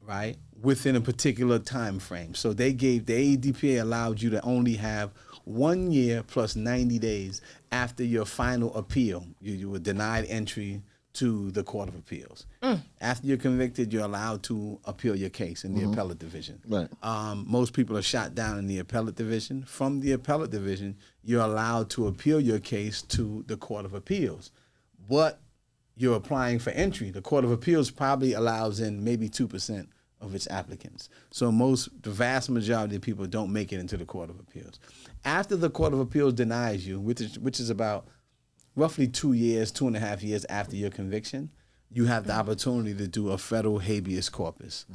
right, within a particular time frame. So the AEDPA allowed you to only have 1 year plus 90 days after your final appeal. You were denied entry to the Court of Appeals. After you're convicted, you're allowed to appeal your case in the appellate division. Right. Most people are shot down in the appellate division. From the appellate division, you're allowed to appeal your case to the Court of Appeals. But you're applying for entry. The Court of Appeals probably allows in maybe 2% of its applicants. So the vast majority of people don't make it into the Court of Appeals. After the Court of Appeals denies you, which is about roughly 2 years, 2.5 years after your conviction, you have the opportunity to do a federal habeas corpus.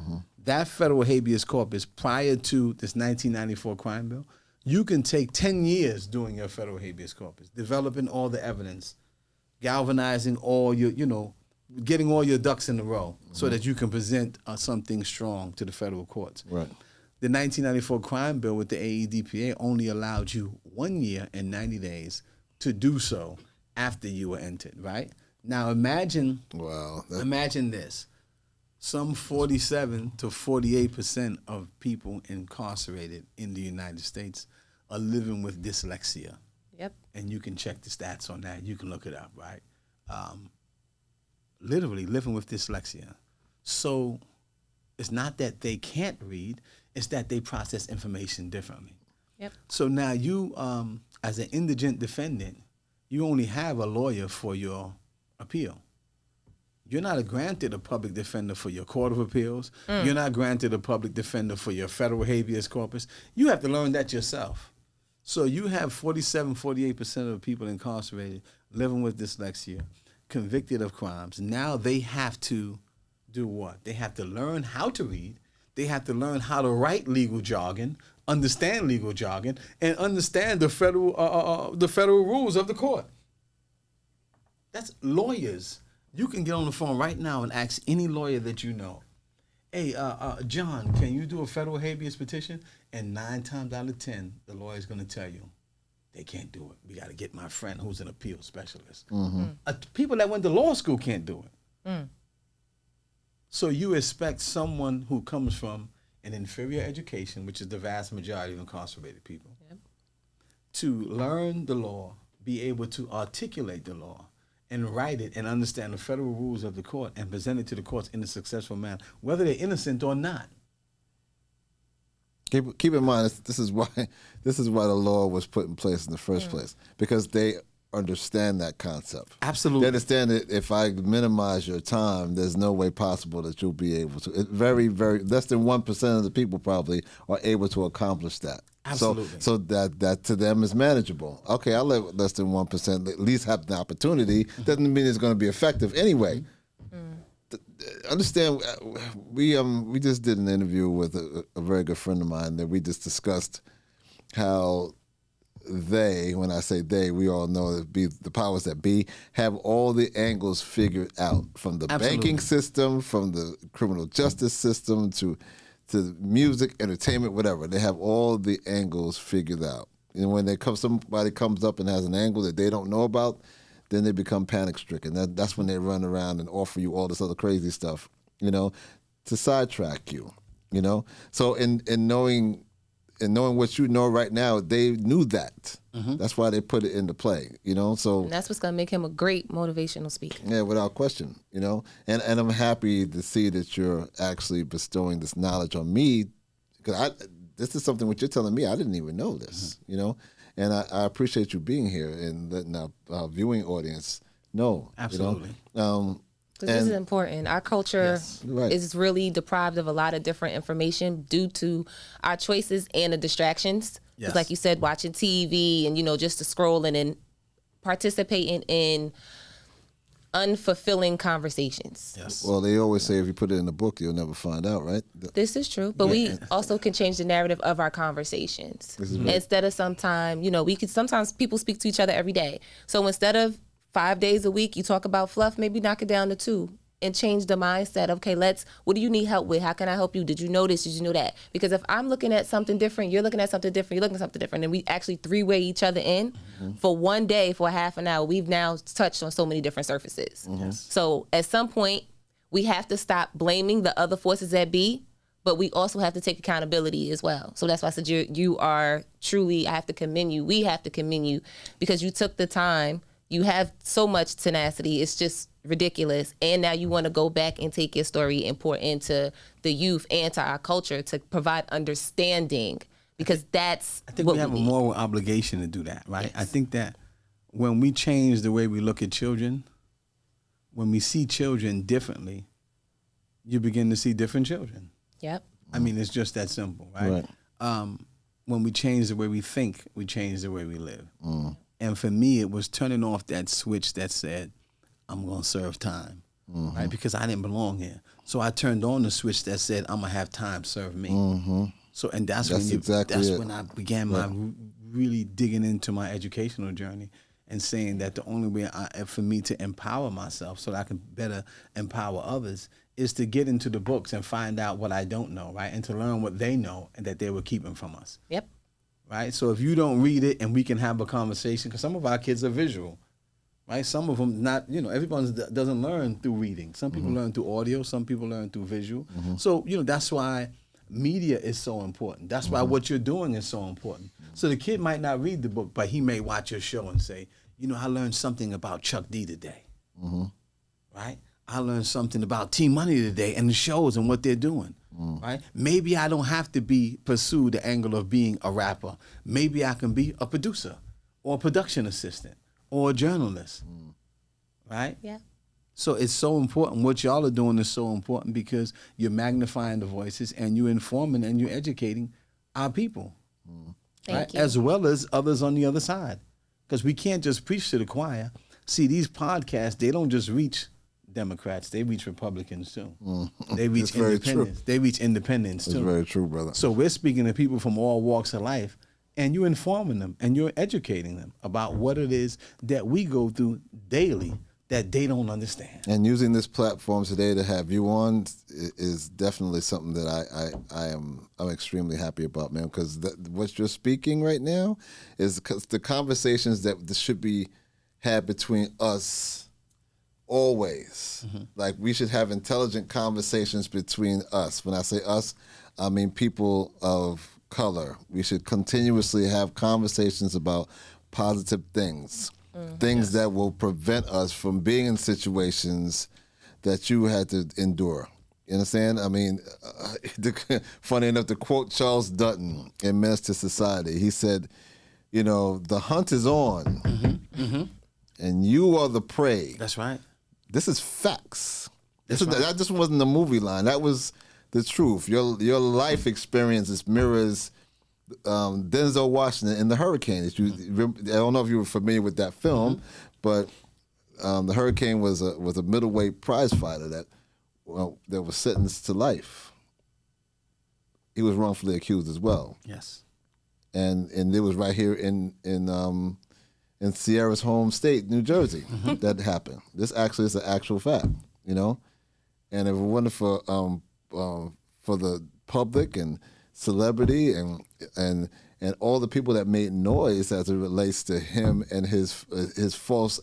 That federal habeas corpus, prior to this 1994 crime bill, you can take 10 years doing your federal habeas corpus, developing all the evidence, galvanizing all your, getting all your ducks in a row so that you can present something strong to the federal courts. Right. The 1994 crime bill with the AEDPA only allowed you 1 year and 90 days to do so after you were entered, right? Now imagine this. Some 47 to 48% of people incarcerated in the United States are living with dyslexia. Yep. And you can check the stats on that. You can look it up, right? Literally living with dyslexia. So it's not that they can't read, it's that they process information differently. Yep. So now you, as an indigent defendant, you only have a lawyer for your appeal. You're not granted a public defender for your Court of Appeals. You're not granted a public defender for your federal habeas corpus. You have to learn that yourself. So you have 47, 48% of the people incarcerated living with dyslexia, convicted of crimes. Now they have to do what? They have to learn how to read. They have to learn how to write legal jargon, understand legal jargon, and understand the federal rules of the court. That's lawyers. You can get on the phone right now and ask any lawyer that you know, hey, John, can you do a federal habeas petition? And 9 times out of 10, the lawyer's going to tell you, they can't do it. We got to get my friend who's an appeal specialist. People that went to law school can't do it. So you expect someone who comes from an inferior education, which is the vast majority of incarcerated people, to learn the law, be able to articulate the law, and write it and understand the federal rules of the court and present it to the courts in a successful manner, whether they're innocent or not. Keep in mind, this is why the law was put in place in the first place, because they understand that concept. Absolutely. They understand that if I minimize your time, there's no way possible that you'll be able to. Very, very less than 1% of the people probably are able to accomplish that. Absolutely. So that to them is manageable. Okay, I'll let less than 1% at least have the opportunity. Doesn't mean it's going to be effective anyway. Understand, we just did an interview with a very good friend of mine that we just discussed how they, when I say they, we all know that the powers that be, have all the angles figured out, from the banking system, from the criminal justice system to music, entertainment, whatever. They have all the angles figured out. And when somebody comes up and has an angle that they don't know about, then they become panic-stricken. That's when they run around and offer you all this other crazy stuff, to sidetrack you, So in knowing what you know right now, they knew that. That's why they put it into play, So and that's what's going to make him a great motivational speaker. Yeah, without question, And I'm happy to see that you're actually bestowing this knowledge on me, because this is something what you're telling me, I didn't even know this, And I appreciate you being here and letting our viewing audience know. Absolutely. This is important. Our culture Right. is really deprived of a lot of different information due to our choices and the distractions. Yes. Like you said, watching TV and, just the scrolling and participating in unfulfilling conversations. Yes. Well, they always say if you put it in a book, you'll never find out, right? This is true, but we also can change the narrative of our conversations. Instead of sometimes people speak to each other every day. So instead of 5 days a week, you talk about fluff, maybe knock it down to 2 and change the mindset. Okay, what do you need help with? How can I help you? Did you know this? Did you know that? Because if I'm looking at something different, you're looking at something different, you're looking at something different, and we actually 3-way each other in for one day, for a half an hour, we've now touched on so many different surfaces. Yes. So at some point, we have to stop blaming the other forces that be, but we also have to take accountability as well. So that's why I said you are truly, I have to commend you. We have to commend you because you took the time. You have so much tenacity. It's just ridiculous. And now you want to go back and take your story and pour into the youth and to our culture to provide understanding, because that's I think what we have a moral obligation to do that, right? Yes. I think that when we change the way we look at children, when we see children differently, you begin to see different children. Yep. I mean, it's just that simple, right? When we change the way we think, we change the way we live. And for me, it was turning off that switch that said, I'm going to serve time, right? Because I didn't belong here. So I turned on the switch that said, I'm going to have time serve me. So, and that's when I began my really digging into my educational journey and saying that the only way for me to empower myself so that I can better empower others is to get into the books and find out what I don't know, right? And to learn what they know and that they were keeping from us. Yep. Right? So if you don't read it and we can have a conversation, because some of our kids are visual, right? Some of them not, everyone doesn't learn through reading. Some people learn through audio. Some people learn through visual. So, that's why media is so important. That's why what you're doing is so important. So the kid might not read the book, but he may watch your show and say, I learned something about Chuck D today. Right? I learned something about T-Money today and the shows and what they're doing, right? Maybe I don't have to pursue the angle of being a rapper. Maybe I can be a producer or a production assistant or a journalist, right? Yeah. So it's so important. What y'all are doing is so important because you're magnifying the voices and you're informing and you're educating our people, Thank you. As well as others on the other side. Because we can't just preach to the choir. See, these podcasts, they don't just reach Democrats, they reach Republicans too. They reach independents. They reach independents too. That's very true, brother. So we're speaking to people from all walks of life, and you're informing them and you're educating them about what it is that we go through daily that they don't understand. And using this platform today to have you on is definitely something that I'm extremely happy about, man. Because what you're speaking right now is the conversations that should be had between us. Always. Like, we should have intelligent conversations between us. When I say us, I mean people of color. We should continuously have conversations about positive things, things that will prevent us from being in situations that you had to endure. You understand? I mean, funny enough, to quote Charles Dutton in Menace to Society, he said, the hunt is on, and you are the prey. That's right. This is facts. That just wasn't a movie line. That was the truth. Your life experiences mirrors Denzel Washington in The Hurricane. I don't know if you were familiar with that film, but The Hurricane was a middleweight prize fighter that was sentenced to life. He was wrongfully accused as well. Yes. And it was right here in Ciara's home state, New Jersey, that happened. This actually is an actual fact, And if it wasn't for the public and celebrity and all the people that made noise as it relates to him and his false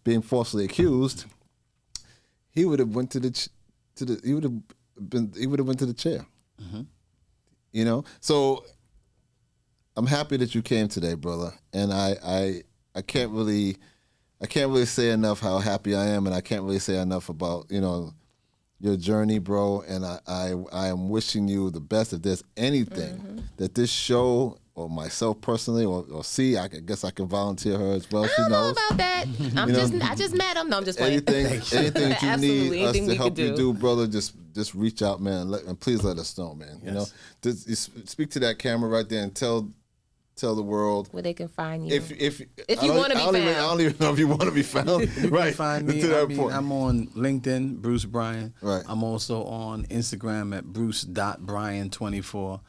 being falsely accused, he would have went to the chair. So I'm happy that you came today, brother, and I can't really say enough how happy I am, and I can't really say enough about your journey, bro. And I am wishing you the best. If there's anything that this show or myself personally or C, I guess I can volunteer her as well. I don't know about that. I just met him. No, I'm just playing. Anything that you need us to help you do, brother, just reach out, man, and please let us know, man. Yes. Just speak to that camera right there and tell the world where they can find you. If you want to be found. I don't even know if you want to be found. You right. can find me. I'm on LinkedIn, Bruce Bryan. Right. I'm also on Instagram at bruce.bryan24.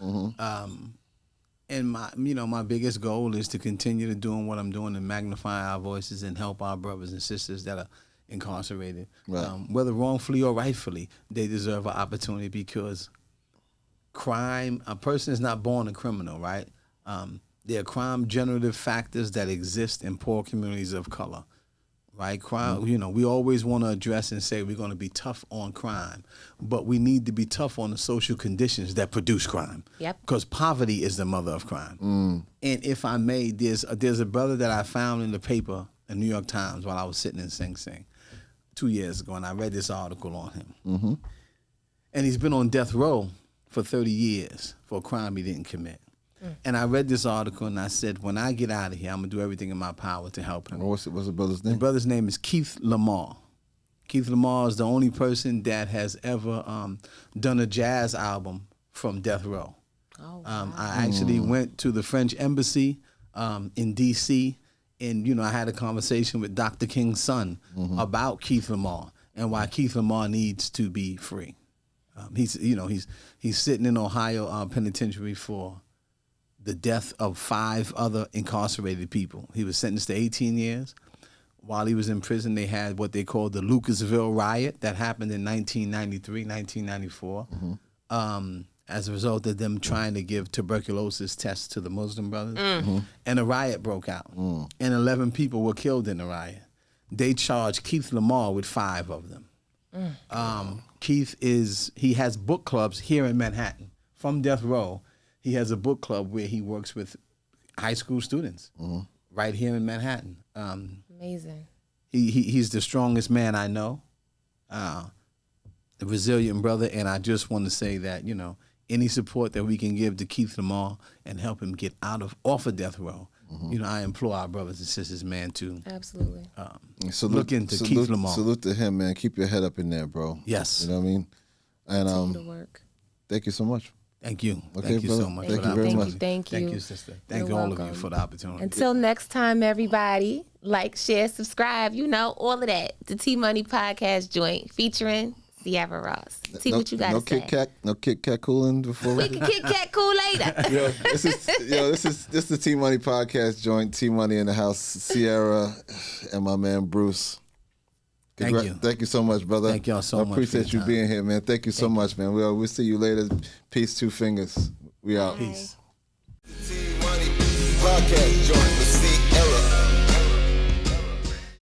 And my biggest goal is to continue to doing what I'm doing and magnify our voices and help our brothers and sisters that are incarcerated. Right. Whether wrongfully or rightfully, they deserve an opportunity because a person is not born a criminal, right? There are crime generative factors that exist in poor communities of color, right? Crime, we always want to address and say we're going to be tough on crime, but we need to be tough on the social conditions that produce crime. Yep. Because poverty is the mother of crime. And if I may, there's a brother that I found in the paper, the New York Times, while I was sitting in Sing Sing 2 years ago, and I read this article on him. And he's been on death row for 30 years for a crime he didn't commit. And I read this article and I said, when I get out of here, I'm going to do everything in my power to help him. What's the brother's name? The brother's name is Keith Lamar. Keith Lamar is the only person that has ever done a jazz album from death row. Oh, wow. I actually went to the French embassy in D.C. and, I had a conversation with Dr. King's son about Keith Lamar and why Keith Lamar needs to be free. He's sitting in Ohio penitentiary for the death of 5 other incarcerated people. He was sentenced to 18 years. While he was in prison, they had what they called the Lucasville riot that happened in 1993, 1994, as a result of them trying to give tuberculosis tests to the Muslim brothers. And a riot broke out, and 11 people were killed in the riot. They charged Keith Lamar with 5 of them. Keith he has book clubs here in Manhattan. From death row, he has a book club where he works with high school students right here in Manhattan. Amazing. He's the strongest man I know, a resilient brother, and I just want to say that, any support that we can give to Keith Lamar and help him get off of death row, I implore our brothers and sisters, man, to absolutely look into Keith Lamar. Salute to him, man. Keep your head up in there, bro. Yes. You know what I mean? And continue to work. thank you so much. Thank you. Okay, Thank you brother. so much. Thank for you the very much. opportunity. Thank you. Thank you, sister. Thank You're all of welcome. you for the opportunity. Until next time, everybody, like, share, subscribe, all of that. The T-Money Podcast joint featuring Ciara Ross. See what you got to say. No Kit Kat cooling before We can Kit Kat cool later. this is the T Money Podcast joint. T Money in the house. Ciara and my man Bruce. Thank you. Thank you so much, brother. Thank y'all so much. I appreciate you being here, man. Thank you so much, man. We'll see you later. Peace, 2 fingers. We out. Peace. T Money Podcast joint.